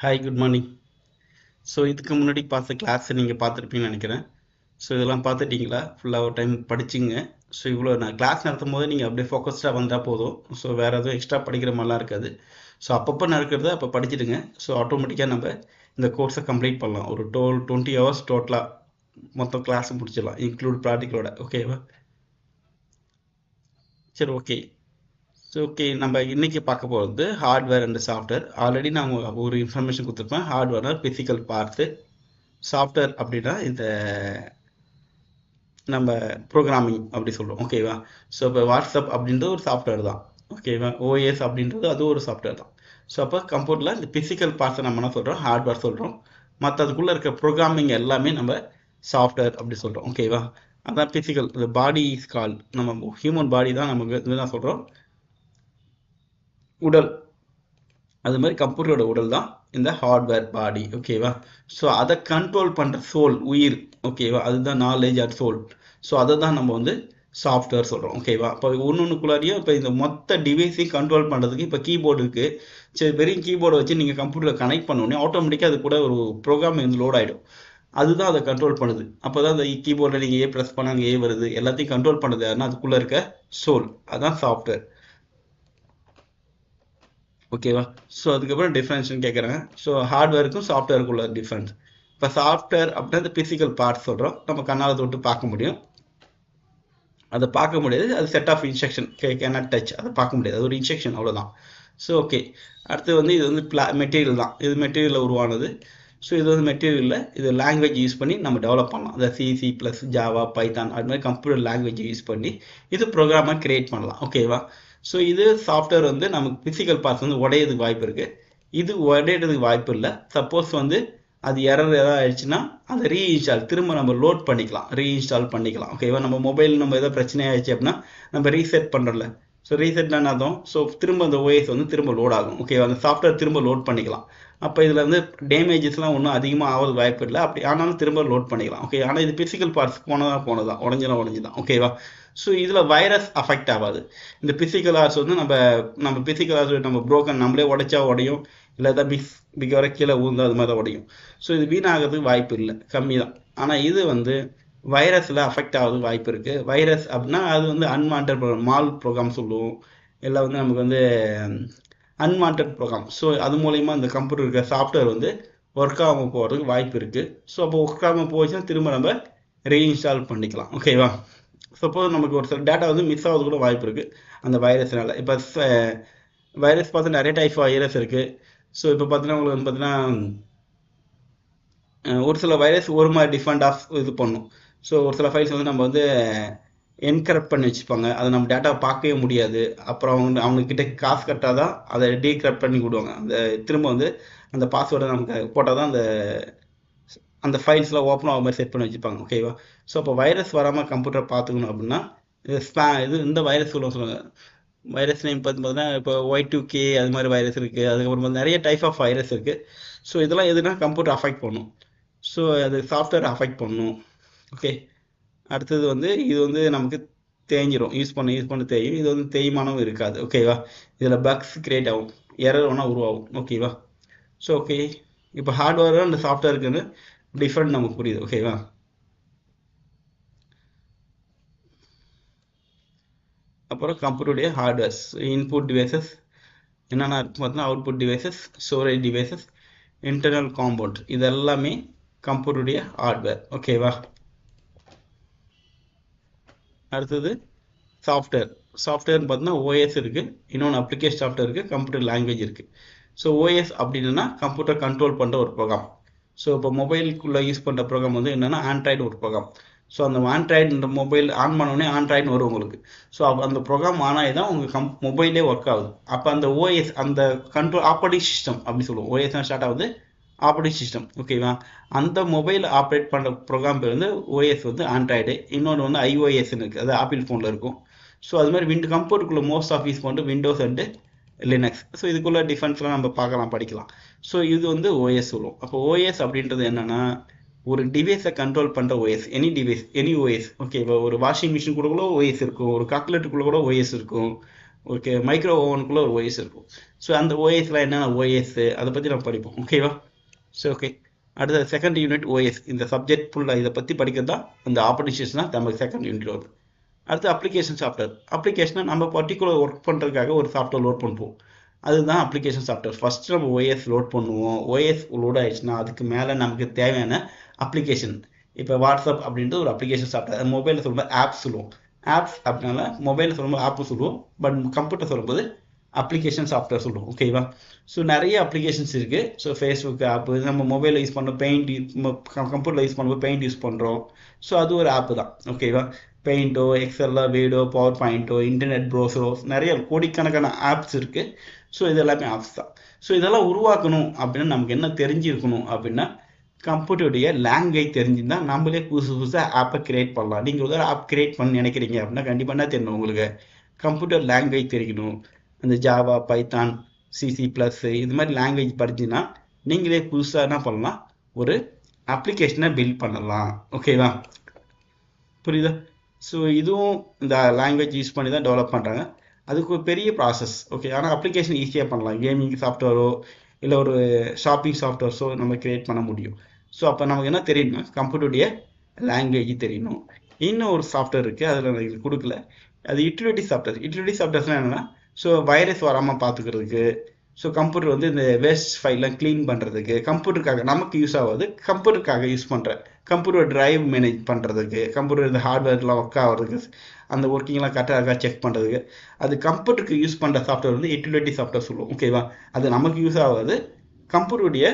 Hi good morning. So இதுக்கு முன்னாடி பார்த்த கிளாஸ் நீங்கள் பார்த்துருப்பீங்கன்னு நினைக்கிறேன். ஸோ இதெல்லாம் பார்த்துட்டிங்களா? ஃபுல்லாக ஒரு டைம் படிச்சிங்க. ஸோ இவ்வளோ நான் கிளாஸ் நடத்தும் போது நீங்கள் அப்படியே ஃபோக்கஸ்டாக வந்தால் போதும். ஸோ வேறு எதுவும் எக்ஸ்ட்ரா படிக்கிற மாதிரிலாம் இருக்காது. ஸோ அப்பப்போ நடக்கிறத அப்போ படிச்சிடுங்க. ஸோ ஆட்டோமேட்டிக்காக நம்ம இந்த கோர்ஸை கம்ப்ளீட் பண்ணலாம். ஒரு 20 ஹவர்ஸ் டோட்டலாக மொத்தம் கிளாஸ் முடிச்சிடலாம், இன்க்ளூட் ப்ராக்டிக்கலோட. ஓகேவா? சரி, ஓகே. ஸோ ஓகே, நம்ம இன்னைக்கு பார்க்க போகிறது ஹார்ட்வேர் அண்ட் சாஃப்ட்வேர். ஆல்ரெடி நான் ஒரு இன்ஃபர்மேஷன் கொடுத்துருப்பேன். ஹார்ட்வேர்னா பிசிக்கல் பார்ட்ஸு, சாஃப்ட்வேர் அப்படின்னா இந்த நம்ம ப்ரோக்ராமிங் அப்படி சொல்கிறோம். ஓகேவா? ஸோ இப்போ வாட்ஸ்அப் அப்படின்றது ஒரு சாஃப்ட்வேர் தான். ஓகேவா? ஓஎஸ் அப்படின்றது அது ஒரு சாஃப்ட்வேர் தான். ஸோ அப்போ கம்ப்யூட்டரில் இந்த பிசிக்கல் பார்ட்ஸை நம்ம என்ன சொல்கிறோம்? ஹார்ட்வேர் சொல்கிறோம். மற்ற அதுக்குள்ளே இருக்க ப்ரோக்ராமிங் எல்லாமே நம்ம சாஃப்ட்வேர் அப்படி சொல்கிறோம். ஓகேவா? அதான் பிசிக்கல். இந்த பாடி இஸ் கால், நம்ம ஹியூமன் பாடி தான் நமக்கு இதுதான் சொல்கிறோம், உடல். அது மாதிரி கம்ப்யூட்டரோட உடல் தான் இந்த ஹார்ட்வேர் பாடி. ஓகேவா? ஸோ அதை கண்ட்ரோல் பண்ணுற சோல், உயிர். ஓகேவா? அதுதான் நாலேஜ் ஆர் சோல். ஸோ அதை தான் நம்ம வந்து சாஃப்ட்வேர் சொல்கிறோம். ஓகேவா? இப்போ ஒன்றுக்குள்ளாரியும் இப்போ இந்த மொத்த டிவைஸையும் கண்ட்ரோல் பண்ணுறதுக்கு இப்போ கீபோர்டு இருக்குது. சரி, வெறும் கீபோர்டை வச்சு நீங்கள் கம்ப்யூட்டரில் கனெக்ட் பண்ணோடனே ஆட்டோமேட்டிக்காக அது கூட ஒரு ப்ரோக்ராம் வந்து லோட் ஆகிடும். அதுதான் அதை கண்ட்ரோல் பண்ணுது. அப்போ தான் அந்த கீபோர்டில் நீங்கள் ஏ ப்ரெஸ் பண்ணால் அங்கே ஏ வருது. எல்லாத்தையும் கண்ட்ரோல் பண்ணுறது யாருன்னா அதுக்குள்ளே இருக்க சோல். அதான் சாஃப்ட்வேர். ஓகேவா? ஸோ அதுக்கப்புறம் டிஃப்ரென்ஸ்னு கேட்குறாங்க. ஸோ ஹார்ட்வேருக்கும் சாஃப்ட்வேருக்குள்ள டிஃப்ரென்ஸ். இப்போ சாஃப்ட்வேர் அப்படின்னா இந்த பிசிக்கல் பார்ட் சொல்கிறோம், நம்ம கண்ணால் தொட்டு பார்க்க முடியும். அதை பார்க்க முடியாது, அது set of instruction, cannot touch, அதை பார்க்க முடியாது, அது ஒரு இன்ஸ்ட்ரக்ஷன், அவ்வளோதான். ஸோ ஓகே, அடுத்து வந்து இது வந்து மெட்டீரியல் தான். இது மெட்டீரியலில் உருவானது. ஸோ இது வந்து மெட்டீரியலில் இது லாங்குவேஜ் யூஸ் பண்ணி நம்ம டெவலப் பண்ணலாம். இந்த சி ப்ளஸ், ஜாவா, பைத்தான் அது மாதிரி கம்ப்யூட்டர் லாங்குவேஜ் யூஸ் பண்ணி இது ப்ரோக்ராமாக கிரியேட் பண்ணலாம். ஓகேவா? ஸோ இது சாஃப்ட்வேர் வந்து நமக்கு பிசிக்கல் பார்ட்ஸ் வந்து உடையதுக்கு வாய்ப்பு இருக்குது. இது உடையிறதுக்கு வாய்ப்பு இல்லை. சப்போஸ் வந்து அது எரர் ஏதாவது ஆயிடுச்சுன்னா அதை ரீஇன்ஸ்டால், திரும்ப நம்ம லோட் பண்ணிக்கலாம், ரீஇன்ஸ்டால் பண்ணிக்கலாம். ஓகேவா? நம்ம மொபைல் நம்ம ஏதோ பிரச்சனை ஆயிடுச்சு அப்படின்னா நம்ம ரீசெட் பண்ணுறோம்ல. ஸோ ரீசெட் ஆனதும் ஸோ திரும்ப அந்த ஓஎஸ் வந்து திரும்ப லோட் ஆகும். ஓகேவா? அந்த சாஃப்ட்வேர் திரும்ப லோட் பண்ணிக்கலாம். அப்போ இதில் வந்து டேமேஜஸ்லாம் ஒன்றும் அதிகமாக ஆவது வாய்ப்பு இல்லை. அப்படி ஆனாலும் திரும்ப லோட் பண்ணிக்கலாம். ஓகே, ஆனால் இது பிசிக்கல் பார்ட்ஸ் போனதான் உடஞ்சுதான். ஓகேவா? ஸோ இதில் வைரஸ் அஃபெக்ட் ஆகாது. இந்த பிசிக்கல் ஆர்ட்ஸ் வந்து நம்ம பிசிக்கல் ஆர்ட்ஸ் நம்ம புரோக்கன், நம்மளே உடைச்சா உடையும், இல்லை ஏதாவது பிக் வர கீழே ஊர்ந்து அது மாதிரி தான் உடையும். ஸோ இது வீணாகிறதுக்கு வாய்ப்பு இல்லை, கம்மி தான். ஆனால் இது வந்து வைரஸில் அஃபெக்ட் ஆகிறதுக்கு வாய்ப்பு இருக்குது. வைரஸ் அப்படின்னா அது வந்து அன்வான்ட் ப்ரோக்ராம், மால் ப்ரோக்ராம் சொல்லுவோம். இல்லை வந்து நமக்கு வந்து அன்வான்ட் ப்ரோக்ராம். ஸோ அது மூலயமா இந்த கம்ப்யூட்டர் இருக்க சாஃப்ட்வேர் வந்து ஒர்க் ஆகாமல் போகிறதுக்கு வாய்ப்பு இருக்குது. ஸோ அப்போ ஒர்க் ஆகாமல் போச்சுன்னா திரும்ப நம்ம ரீஇன்ஸ்டால் பண்ணிக்கலாம். ஓகேவா? சப்போஸ் நமக்கு ஒரு சில டேட்டா வந்து மிஸ் ஆகுது கூட வாய்ப்பு இருக்குது அந்த வைரஸ்னால. இப்போ வைரஸ் பார்த்து நிறைய டைப் வைரஸ் இருக்குது. ஸோ இப்போ பார்த்தீங்கன்னா உங்களுக்கு வந்து பார்த்தீங்கன்னா ஒரு சில வைரஸ் ஒரு மாதிரி டிஃப்ரெண்டாக இது பண்ணும். ஸோ ஒரு சில ஃபைல்ஸ் வந்து நம்ம வந்து என்கரப்ட் பண்ணி வச்சுப்பாங்க, அதை நம்ம டேட்டாவை பார்க்கவே முடியாது. அப்புறம் அவங்கக்கிட்ட காசு கட்டால் தான் அதை டீக்ரப்ட் பண்ணி விடுவாங்க. அந்த திரும்ப வந்து அந்த பாஸ்வேர்டை நமக்கு போட்டால் தான் அந்த அந்த ஃபைல்ஸ்லாம் ஓப்பன் ஆகிற மாதிரி செட் பண்ணி வச்சுப்பாங்க. ஓகேவா? ஸோ அப்போ வைரஸ் வராமல் கம்ப்யூட்டர் பார்த்துக்கணும் அப்படின்னா இது இந்த வைரஸ் சொல்லுவாங்க. வைரஸ் நேம் பார்த்தீங்கன்னா இப்போ Y2K அது மாதிரி வைரஸ் இருக்குது. அதுக்கப்புறம் நிறைய டைப் ஆஃப் வைரஸ் இருக்குது. ஸோ இதெல்லாம் எதுனா கம்ப்யூட்டர் அஃபெக்ட் பண்ணும். ஸோ அது சாஃப்ட்வேர் அஃபெக்ட் பண்ணும். ஓகே, அடுத்தது வந்து இது வந்து நமக்கு தேஞ்சிரும், யூஸ் பண்ண தேயும். இது வந்து தேய்மானம் இருக்காது. ஓகேவா? இதில் பக்ஸ் கிரியேட் ஆகும், எரர் வேணால் உருவாகும். ஓகேவா? ஸோ ஓகே, இப்போ ஹார்ட்வேர் அண்ட் சாஃப்ட்வேருக்குன்னு டிஃப்ரெண்ட் நமக்கு புரியுது. ஓகேவா? அப்புறம் கம்ப்யூட்டருடைய ஹார்ட்வேர்ஸ், இன்புட் டிவைசஸ் என்னென்ன இருக்கும் பார்த்தீங்கன்னா, output devices, storage devices, internal compound, இது எல்லாமே கம்ப்யூட்டருடைய ஹார்ட்வேர். ஓகேவா? அடுத்தது சாஃப்ட்வேர். சாஃப்ட்வேர்னு பார்த்தீங்கன்னா ஓஎஸ் இருக்குது, இன்னொன்று அப்ளிகேஷன் சாஃப்ட்வேர் இருக்குது, கம்ப்யூட்டர் லாங்குவேஜ் இருக்குது. ஸோ ஓஎஸ் அப்படின்னா கம்ப்யூட்டர் கண்ட்ரோல் பண்ணுற ஒரு ப்ரோக்ராம். ஸோ இப்போ மொபைலுக்குள்ளே யூஸ் பண்ணுற ப்ரோக்ராம் வந்து என்னென்னா ஆண்ட்ராய்டு ஒரு ப்ரோக்ராம். ஸோ அந்த ஆண்ட்ராய்டு மொபைல் ஆன் பண்ணோடனே ஆண்ட்ராய்டு வரும் உங்களுக்கு. ஸோ அந்த ப்ரோக்ராம் ஆன் ஆகி தான் உங்கள் மொபைலே ஒர்க் ஆகுது. அப்போ அந்த ஓஎஸ், அந்த கண்ட்ரோல் ஆப்ரேட்டிங் சிஸ்டம் அப்படி சொல்லுவோம். ஓஎஸ்னா ஸ்டார்ட் ஆகுது ஆப்ரேட்டிங் சிஸ்டம். ஓகேவா? அந்த மொபைல் ஆப்ரேட் பண்ணுற ப்ரோக்ராம் பேர் வந்து ஓஎஸ் வந்து ஆண்ட்ராய்டு. இன்னொன்று வந்து ஐஓஎஸ்ன்னு இருக்குது, அது ஆப்பிள் ஃபோனில் இருக்கும். ஸோ அது மாதிரி கம்ப்யூட்டருக்குள்ளே மோஸ்ட் ஆஃப் யூஸ் பண்ணிட்டு விண்டோஸ் அண்டு லினக்ஸ். ஸோ இதுக்குள்ளே டிஃபரன்ஸ்லாம் நம்ம பார்க்கலாம், படிக்கலாம். ஸோ இது வந்து ஓஎஸ் சொல்லுவோம். அப்போ ஓஎஸ் அப்படின்றது என்னென்னா ஒரு டிவைஸை கண்ட்ரோல் பண்ணுற OS. Any device, any OS. Okay, இப்போ ஒரு வாஷிங் மிஷின் கூட ஓஎஸ் இருக்கும், ஒரு கால்குலேட்டருக்குள்ளே கூட ஓஎஸ் இருக்கும், ஓகே, மைக்ரோ ஓவனுக்குள்ள ஒரு ஓஎஸ் இருக்கும். ஸோ அந்த ஓஎஸ்ல என்னென்ன ஓஎஸ் அதை பற்றி நம்ம படிப்போம். ஓகேவா? ஸோ ஓகே, அடுத்த செகண்ட் யூனிட் ஓஎஸ். இந்த சப்ஜெக்ட் ஃபுல்லாக இதை பற்றி படிக்கிறது தான் அந்த ஆப்பர்ச்சுனிட்டிஸ் தான் நமக்கு செகண்ட் யூனிட் வரும். அடுத்து அப்ளிகேஷன் சாஃப்ட்வேர். அப்ளிகேஷனை நம்ம பர்டிகுலர் ஒர்க் பண்ணுறதுக்காக ஒரு சாஃப்ட்வேர் லோட் பண்ணுவோம். அதுதான் அப்ளிகேஷன் சாஃப்ட்வேர். ஃபஸ்ட்டு நம்ம ஓஎஸ் லோட் பண்ணுவோம். ஓஎஸ் லோட் ஆயிடுச்சுன்னா அதுக்கு மேலே நமக்கு தேவையான அப்ளிகேஷன், இப்போ வாட்ஸ்அப் அப்படின்றது ஒரு அப்ளிகேஷன் சாஃப்ட்வேர். மொபைலில் சொல்லும்போது ஆப்ஸ் சொல்லுவோம். ஆப்ஸ் அப்படின்னால மொபைலில் சொல்லும்போது ஆப்பு சொல்லுவோம், பட் கம்ப்யூட்டர் சொல்லும்போது அப்ளிகேஷன் சாஃப்ட்வேர் சொல்லுவோம். ஓகேவா? ஸோ நிறைய அப்ளிகேஷன்ஸ் இருக்குது. ஸோ ஃபேஸ்புக் ஆப்பு, நம்ம மொபைலில் யூஸ் பண்ணுறோம், பெயிண்ட் கம்ப்யூட்டரில் யூஸ் பண்ணும்போது பெயிண்ட் யூஸ் பண்ணுறோம். ஸோ அது ஒரு ஆப்பு தான். ஓகேவா? பெயிண்டோ, எக்ஸலோ, வீடோ, பவர் பாயிண்ட்டோ, இன்டர்நெட் ப்ரௌசரோ, நிறைய கோடிக்கணக்கான ஆப்ஸ் இருக்குது. ஸோ இது எல்லாமே ஆப்ஸ் தான். ஸோ இதெல்லாம் உருவாக்கணும் அப்படின்னா நமக்கு என்ன தெரிஞ்சிருக்கணும் அப்படின்னா, கம்ப்யூட்டருடைய லாங்குவேஜ் தெரிஞ்சுருந்தால் நம்மளே புதுசாக ஆப்பை கிரியேட் பண்ணலாம். நீங்கள் ஒரு ஆப் கிரியேட் பண்ண நினைக்கிறீங்க அப்படின்னா கண்டிப்பாக என்ன தெரியணும் உங்களுக்கு? கம்ப்யூட்டர் லாங்குவேஜ் தெரியணும். அந்த ஜாவா, பைத்தான், சிசி ப்ளஸ் இது மாதிரி லாங்குவேஜ் படிச்சுன்னா நீங்களே புதுசாக என்ன பண்ணலாம்? ஒரு அப்ளிகேஷனை பில்ட் பண்ணலாம். ஓகேவா? புரியுதா? ஸோ இதுவும் இந்த லாங்குவேஜ் யூஸ் பண்ணி தான் டெவலப் பண்ணுறாங்க. அதுக்கு ஒரு பெரிய ப்ராசஸ். ஓகே, ஆனால் அப்ளிகேஷன் ஈஸியாக பண்ணலாம். கேமிங் சாஃப்ட்வேரோ இல்லை ஒரு ஷாப்பிங் சாஃப்ட்வேர்ஸோ நம்ம கிரியேட் பண்ண முடியும். ஸோ அப்போ நமக்கு என்ன தெரியணும்னா கம்ப்யூட்டருடைய லாங்குவேஜ் தெரியணும். இன்னும் ஒரு சாஃப்ட்வேர் இருக்குது, அதில் எனக்கு கொடுக்கல. அது யூட்டிலிட்டி சாஃப்ட்வேர். யூட்டிலிட்டி சாஃப்ட்வேர்ஸ்லாம் என்னென்னா, ஸோ வைரஸ் வராமல் பார்த்துக்கிறதுக்கு, ஸோ கம்ப்யூட்டர் வந்து இந்த வேஸ்ட் ஃபைல்லாம் க்ளீன் பண்ணுறதுக்கு, கம்ப்யூட்டருக்காக நமக்கு யூஸ் ஆகாது, கம்ப்யூட்டருக்காக யூஸ் பண்ணுறேன். கம்ப்யூட்டர் டிரைவ் மேனேஜ் பண்ணுறதுக்கு, கம்ப்யூட்டர் இந்த ஹார்ட்வேர்லாம் ஒர்க் ஆகிறதுக்கு, அந்த ஒர்க்கிங்லாம் கரெக்டாக இருக்கா செக் பண்ணுறதுக்கு, அது கம்ப்யூட்டருக்கு யூஸ் பண்ணுற சாஃப்ட்வேர் வந்து யூட்டிலிட்டி சாஃப்ட்வேர் சொல்லுவோம். ஓகேவா? அது நமக்கு யூஸ் ஆகாது, கம்ப்யூட்டருடைய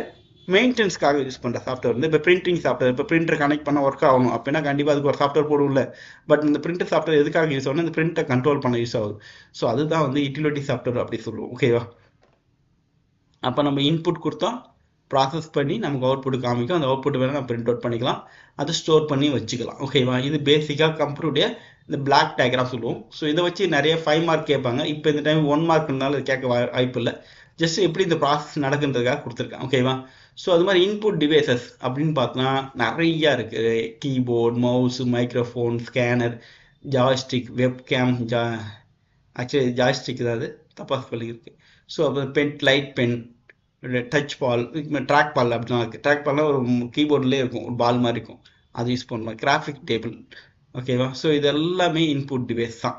மெயின்டெனன்ஸ்க்காக யூஸ் பண்ணுற சாஃப்ட்வேர் வந்து இப்போ பிரிண்டிங் சாஃப்ட்வேர். இப்போ பிரிண்டர் கனெக்ட் பண்ண ஒர்க் ஆகணும் அப்படின்னா கண்டிப்பாக அதுக்கு ஒரு சாஃப்ட்வேர் போடும்ல. பட் இந்த பிரிண்டர் சாஃப்ட்வேர் எதுக்காக யூஸ் ஆகணும்? இந்த பிரிண்டை கண்ட்ரோல் பண்ண யூஸ் ஆகுது. ஸோ அதுதான் வந்து யூட்டிலிட்டி சாஃப்ட்வேர் அப்படி சொல்லுவோம். ஓகேவா? அப்போ நம்ம இன்புட் கொடுத்தா ப்ராசஸ் பண்ணி நமக்கு அவுட்புட் காமிக்கும். அந்த அவுட்புட் வேணால் நம்ம பிரிண்ட் அவுட் பண்ணிக்கலாம், அதை ஸ்டோர் பண்ணி வச்சுக்கலாம். ஓகேவா? இது பேசிக்காக கம்ப்யூட்டருடைய இந்த பிளாக் டயக்ராம் சொல்லுவோம். ஸோ இதை வச்சு நிறைய 5 மார்க் கேட்பாங்க. இப்போ இந்த டைம் 1 மார்க்னால கேட்க வாய்ப்பு இல்லை. ஜஸ்ட் எப்படி இந்த ப்ராசஸ் நடக்குன்றதுக்காக கொடுத்துருக்கேன். ஓகேவா? ஸோ அது மாதிரி இன்புட் டிவைசஸ் அப்படின்னு பார்த்தோன்னா நிறையா இருக்குது. Keyboard, mouse, microphone, scanner, joystick, webcam, actually joystick தான், அது தப்பாக சொல்லியிருக்கு. ஸோ அப்புறம் பென், லைட் பென், டச் பால், ட்ராக் பால் அப்படிலாம் இருக்குது. ட்ராக் பால்னால் ஒரு கீபோர்ட்லேயே இருக்கும், ஒரு பால் மாதிரி இருக்கும், அது யூஸ் பண்ணலாம். Graphic table. ஓகேவா? ஸோ இது எல்லாமே இன்புட் டிவைஸ் தான்.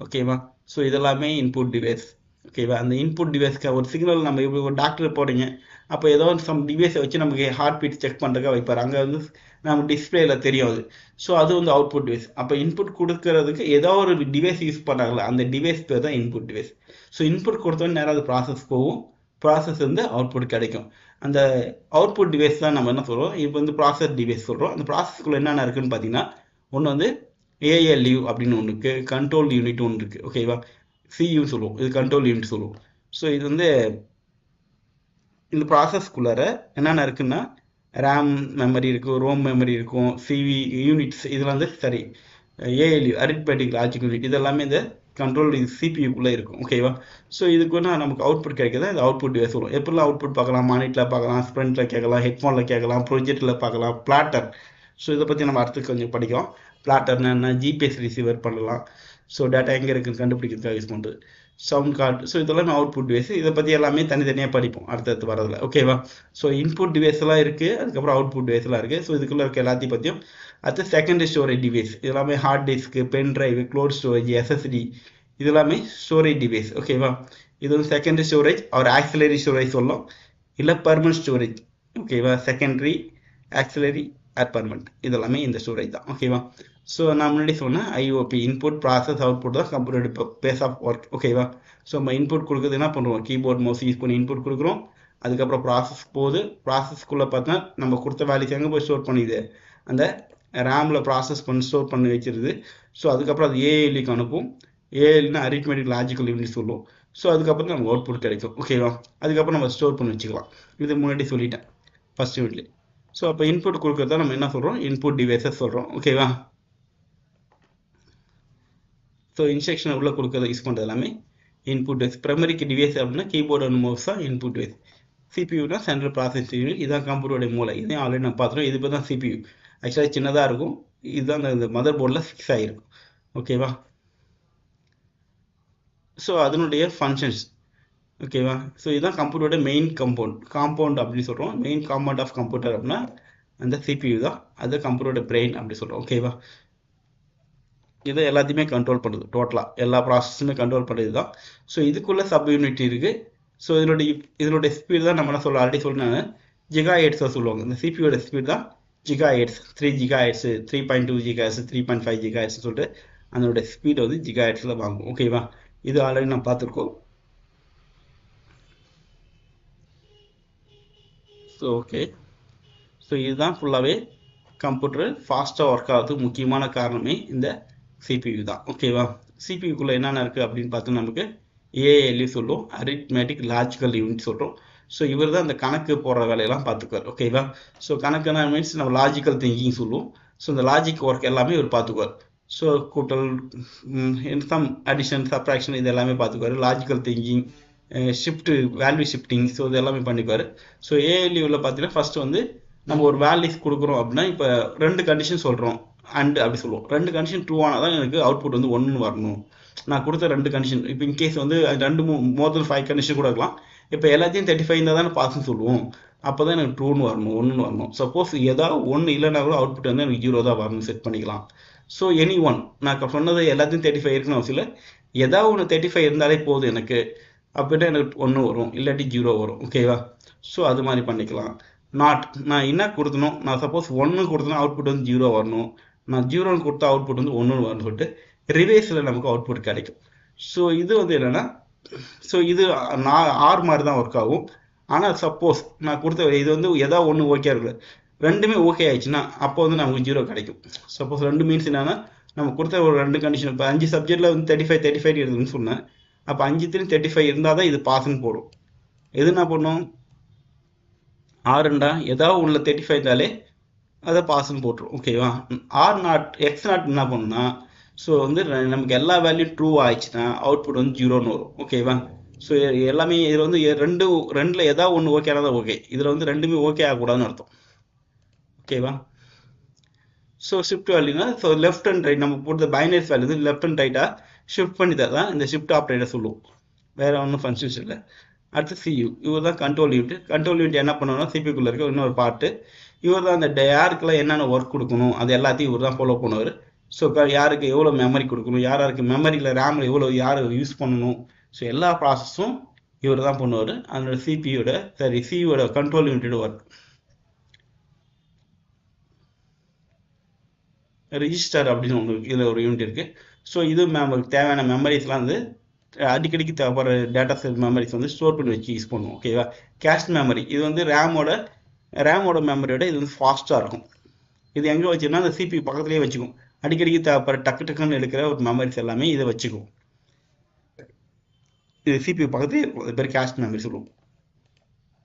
ஓகேவா? ஸோ இதெல்லாமே இன்புட் டிவைஸ். ஓகேவா? அந்த இன்புட் டிவைஸ்க்கு ஒரு சிக்னல், நம்ம இப்படி ஒரு டாக்டர் போகிறீங்க, அப்போ ஏதோ சம் டிவைஸை வச்சு நமக்கு ஹார்ட் பீட் செக் பண்ணுறதுக்காக வைப்பார். அங்கே வந்து நம்ம டிஸ்பிளேல தெரியும் அது. ஸோ அது வந்து அவுட்புட் டிவைஸ். அப்போ இன்புட் கொடுக்கறதுக்கு ஏதோ ஒரு டிவைஸ் யூஸ் பண்ணாங்களா, அந்த டிவைஸ் பேர் தான் இன்புட் டிவைஸ். ஸோ இன்புட் கொடுத்தோன்னு நேரம் அது ப்ராசஸ் போகும், ப்ராசஸ் வந்து அவுட்புட் கிடைக்கும். அந்த அவுட்புட் டிவைஸ் தான் நம்ம என்ன சொல்கிறோம், இப்போ வந்து ப்ராசஸ் டிவைஸ் சொல்கிறோம். அந்த ப்ராசஸ்க்குள்ளே என்னென்ன இருக்குன்னு பார்த்தீங்கன்னா, ஒன்று வந்து ஏஎல்யூ அப்படின்னு ஒன்று இருக்குது, கண்ட்ரோல் யூனிட் ஒன்று இருக்குது. ஓகேவா? சியூன்னு சொல்லுவோம், இது கண்ட்ரோல் யூனிட் சொல்லுவோம். ஸோ இது வந்து இந்த ப்ராசஸ்க்குள்ளார என்னென்ன இருக்குன்னா, ரேம் மெமரி இருக்கும், ரோம் மெமரி இருக்கும், சிவி யூனிட்ஸ், இதெல்லாம் வந்து சரி, ஏஎல்யூ அரித்மெட்டிக் லாஜிக் யூனிட், இதெல்லாமே இந்த கண்ட்ரோல் இது சிபியூக்குள்ளே இருக்கும். ஓகேவா? ஸோ இதுக்கு நமக்கு அவுட்புட் கிடைக்கிறதா இந்த அவுட்புட் டிவைஸ் சொல்லுவோம். எப்படிலாம் அவுட்புட் பார்க்கலாம்? மானிட்டரில் பார்க்கலாம், ஸ்ப்ரிண்டில் கேட்கலாம், ஹெட்ஃபோனில் கேட்கலாம், ப்ரொஜெக்டில் பார்க்கலாம், பிளாட்டர். ஸோ இதை பற்றி நம்ம அடுத்து கொஞ்சம் படிக்கலாம். பிளாட்டர்னா என்ன? ஜிபிஎஸ் ரிசீவர் பண்ணலாம். ஸோ டேட்டா எங்கே இருக்குன்னு கண்டுபிடிக்கிறதுக்காக யூஸ் பண்ணுறது. Sound card. ஸோ இதெல்லாம் அவுட்புட் டிவைஸ். இதை பற்றி எல்லாமே தனித்தனியாக படிப்போம் அடுத்தடுத்து வரதில். ஓகேவா? ஸோ இன்புட் டிவைஸ் எல்லாம் இருக்குது, அதுக்கப்புறம் அவுட்புட் டிவைஸ் எல்லாம் இருக்குது. ஸோ இதுக்குள்ளே இருக்க எல்லாத்தையும் பற்றியும். அடுத்து செகண்டரி ஸ்டோரேஜ் டிவைஸ். இதெல்லாமே hard disk, pen drive, cloud storage, SSD, இதெல்லாமே ஸ்டோரேஜ் டிவைஸ். ஓகேவா? இது வந்து செகண்டரி ஸ்டோரேஜ் ஒரு ஆக்சிலரி ஸ்டோரேஜ் சொல்லலாம், இல்லை பர்மனன்ட் ஸ்டோரேஜ். ஓகேவா? செகண்டரி, ஆக்சிலரி, பர்மனன்ட், இதெல்லாமே இந்த ஸ்டோரேஜ் தான். ஓகேவா? ஸோ நான் முன்னாடி சொன்னேன், ஐஓபி இன்புட் ப்ராசஸ் அவுட்புட் தான் கம்ப்யூட்டர் பேஸ் ஆஃப் ஒர்க். ஓகேவா? ஸோ நம்ம இன்புட் கொடுக்குறது என்ன பண்ணுவோம்? கீபோர்ட், மவுஸ் யூஸ் பண்ணி இன்புட் கொடுக்குறோம். அதுக்கப்புறம் ப்ராசஸ் போகுது. ப்ராசஸ்க்குள்ளே பார்த்தா நம்ம கொடுத்த வேல்யூஸ் எங்கே போய் ஸ்டோர் பண்ணிடுது? அந்த ரேமில் ப்ராசஸ் பண்ணி ஸ்டோர் பண்ணி வச்சிருது. ஸோ அதுக்கப்புறம் அது ஏஎல்யூக்கு அனுப்பும். ஏஎல்னா அரித்மெட்டிக் லாஜிக்கல் யூனிட் சொல்லுவோம். ஸோ அதுக்கப்புறம் நமக்கு அவுட்புட் கிடைக்கும். ஓகேவா? அதுக்கப்புறம் நம்ம ஸ்டோர் பண்ணி வச்சுக்கலாம். இது முன்னாடி சொல்லிட்டேன் ஃபர்ஸ்ட் யூனிட்லேயே. ஸோ அப்போ இன்புட் கொடுக்குறதா நம்ம என்ன சொல்கிறோம்? இன்புட் டிவைஸஸ் சொல்கிறோம். ஓகேவா? ஸோ இன்ஸ்ட்ரக்ஷன் உள்ள கொடுக்கறத யூஸ் பண்ணுறது எல்லாமே இன்புட் டிவைஸ். ப்ரைமரிக்கு டிவைஸ் அப்படின்னா கீபோர்ட் அண்ட் மவுஸ் தான் இன்புட் டிவைஸ். சிபியூனா சென்ட்ரல் ப்ராசஸிங் யூனிட், இதுதான் கம்ப்யூட்டருடைய மூளை. இதையும் ஆல்ரெடி நான் பார்த்துருவோம். இது தான் சிபியூ. ஆக்சுவலாக சின்னதாக இருக்கும், இதுதான் இந்த மதர் போர்டில் ஃபிக்ஸ் ஆகிருக்கும். ஓகேவா? ஸோ அதனுடைய ஃபங்க்ஷன்ஸ். ஓகேவா? ஸோ இதுதான் கம்ப்யூட்டரோட மெயின் காம்பவுண்ட் அப்படின்னு சொல்கிறோம். மெயின் காம்பவுண்ட் ஆஃப் கம்ப்யூட்டர் அப்படின்னா அந்த சிபியூ தான். அது கம்ப்யூட்டரோட பிரெயின் அப்படி சொல்கிறோம். ஓகேவா? இதை எல்லாத்தையுமே கண்ட்ரோல் பண்ணுது. டோட்டலாக எல்லா ப்ராசஸுமே கண்ட்ரோல் பண்ணுறது தான். ஸோ இதுக்குள்ளே சப் யூனிட் இருக்குது. ஸோ இதனுடைய ஸ்பீடு தான் நம்ம என்ன சொல்ல ஆல்ரெடி சொன்னாங்க, ஜிகா ஹெர்ட்ஸாக சொல்லுவாங்க. இந்த சிபியோட ஸ்பீட் தான் gigahertz. 3 gigahertz, 3.2 gigahertz, 3.5 gigahertz சொல்லிட்டு அதனுடைய ஸ்பீட் வந்து ஜிகா ஹெர்ட்ஸில் வாங்கும். ஓகேவா? இது ஆல்ரெடி நம்ம பார்த்துருக்கோம். ஸோ ஓகே, ஸோ இதுதான் ஃபுல்லாகவே கம்ப்யூட்டர் ஃபாஸ்ட்டாக ஒர்க் ஆகிறதுக்கு முக்கியமான காரணமே இந்த சிபியூ தான். ஓகேவா? சிபியூக்குள்ளே என்னென்ன இருக்குது அப்படின்னு பார்த்தோம்னா நமக்கு ஏஎல்யூ சொல்லுவோம், அரித்மெட்டிக் லாஜிக்கல் யூனிட் சொல்கிறோம். ஸோ இவர் தான் இந்த கணக்கு போடுற வேலையெல்லாம் பார்த்துக்குவார். ஓகேவா? ஸோ கணக்குனா மீன்ஸ் நம்ம லாஜிக்கல் திங்கிங் சொல்லுவோம். ஸோ இந்த லாஜிக் ஒர்க் எல்லாமே இவர் பார்த்துக்குவார். ஸோ கூட்டல், சம், அடிஷன், சப்ராக்ஷன் இது எல்லாமே பார்த்துக்குவார். Logical thinking, shift, value shifting, so இது எல்லாமே பண்ணிக்குவார். ஸோ ஏஎல்யூவில் பார்த்தீங்கன்னா ஃபர்ஸ்ட் வந்து நம்ம ஒரு வேல்யூஸ் கொடுக்குறோம் அப்படின்னா இப்போ 2 கண்டிஷன் சொல்கிறோம் அண்ட் அப்படி சொல்லுவோம். 2 கண்டிஷன் ட்ரூ ஆனால் தான் எனக்கு அவுட்புட் வந்து 1 வரணும். நான் கொடுத்த 2 கண்டிஷன், இப்போ இன்கேஸ் வந்து 2 மோர் தென் 5 கண்டிஷன் கூட இருக்கலாம். இப்போ எல்லாத்தையும் 35 இருந்தால் தானே பாஸ்ன்னு சொல்லுவோம். அப்போ தான் எனக்கு ட்ரூன்னு வரணும், 1 வரணும். சப்போஸ் ஏதாவது 1 இல்லைனா கூட அவுட்புட் வந்து எனக்கு 0 தான் வரணும் செட் பண்ணிக்கலாம். ஸோ எனி ஒன், நான் சொன்னது எல்லாத்தையும் 35 இருக்குன்னு அவசியம் இல்லை. ஏதாவது ஒன்று 35 இருந்தாலே போதும் எனக்கு, அப்படின்னா எனக்கு 1 வரும், இல்லாட்டி 0 வரும். ஓகேவா? ஸோ அது மாதிரி பண்ணிக்கலாம். நாட், நான் என்ன கொடுத்தணும், நான் சப்போஸ் 1 கொடுத்தனா அவுட்புட் வந்து 0 வரணும், நான் 0 கொடுத்தா அவுட்புட் வந்து 1 வரணும்னு சொல்லிட்டு ரிவேர்ஸில் நமக்கு அவுட்புட் கிடைக்கும். ஸோ இது வந்து என்னென்னா, ஸோ இது நான் ஆர் மாதிரி தான் ஒர்க் ஆகும். ஆனால் சப்போஸ் நான் கொடுத்த இது வந்து ஏதாவது ஒன்று ஓகே இருக்குது, ரெண்டுமே ஓகே ஆயிடுச்சுன்னா அப்போ வந்து நமக்கு 0 கிடைக்கும். சப்போஸ் 2 மீன்ஸ் என்னன்னா, நம்ம கொடுத்த ஒரு 2 கண்டிஷன், இப்போ 5 சப்ஜெக்டில் வந்து 35 இருக்குதுன்னு சொன்னேன். அப்போ 5த்துலையும் 35 இருந்தால் தான் இது பாஸ்ன்னு போடும். எது என்ன பண்ணும், ஆறுண்டா ஏதாவது உள்ள 35 இருந்தாலே அதை பாஸ்ன்னு போட்டுரும். ஓகேவா? ஆர் நாட், எக்ஸ் நாட் என்ன பண்ணுன்னா, ஸோ வந்து நமக்கு எல்லா வேல்யூ ட்ரூ ஆயிடுச்சுன்னா அவுட்புட் வந்து 0ன்னு வரும். ஓகேவா? ஸோ எல்லாமே இதில் வந்து ரெண்டில் ஏதாவது ஒன்று ஓகே ஆனால் தான் ஓகே. இதில் வந்து ரெண்டுமே ஓகே ஆகக்கூடாதுன்னு அர்த்தம். ஓகேவா? ஸோ ஷிஃப்ட் வேல்யூனா, ஸோ லெஃப்ட் அண்ட் ரைட் நம்ம போடுற பைனரிஸ் வேல்யூ வந்து லெஃப்ட் அண்ட் ரைட்டாக ஷிஃப்ட் பண்ணி தான் இந்த ஷிஃப்ட் ஆப்ரேட்டர் சொல்லுவோம். வேறு ஒன்றும் ஃபங்க்ஷன்ஸ் இல்லை. அடுத்து சியூ, இவர் தான் கண்ட்ரோல் யூனிட். கண்ட்ரோல் யூனிட் என்ன பண்ணுவோம்னா, சிபிக்குள்ளே இருக்க இன்னொரு பார்ட்டு. இவர் தான் அந்த யாருக்கெல்லாம் என்னென்ன ஒர்க் கொடுக்கணும் அது எல்லாத்தையும் இவர் தான் ஃபாலோ பண்ணுவார். ஸோ யாருக்கு எவ்வளோ மெமரி கொடுக்கணும், யாருக்கு மெமரியில் ரேமில் எவ்வளோ யார் யூஸ் பண்ணணும், ஸோ எல்லா ப்ராசஸும் இவர் தான் பண்ணுவார். அதோட சிபியோட கண்ட்ரோல் யூனிட்டோட ஒர்க். ரிஜிஸ்டர் அப்படின்னு ஒன்று இதில் ஒரு யூனிட் இருக்குது. ஸோ இது தேவையான மெமரிஸ்லாம் வந்து அடிக்கடிக்கு தேவைப்படுற டேட்டா செட் மெமரிஸ் வந்து ஸ்டோர் பண்ணி வச்சு யூஸ் பண்ணுவோம். ஓகேவா? கேஷ் மெமரி, இது வந்து ரேமோட மெமரியோட இது வந்து ஃபாஸ்ட்டாக இருக்கும். இது எங்கே வச்சுன்னா அந்த சிபி பக்கத்துலேயே வச்சுக்கும். அடிக்கடிக்கு தேவைப்படுற டக்குன்னு எடுக்கிற ஒரு மெமரிஸ் எல்லாமே இதை வச்சுக்கும். இது சிபி பக்கத்துலேயே இருக்கும். அது பேர் கேஷ் மெமரி சொல்லுவோம்.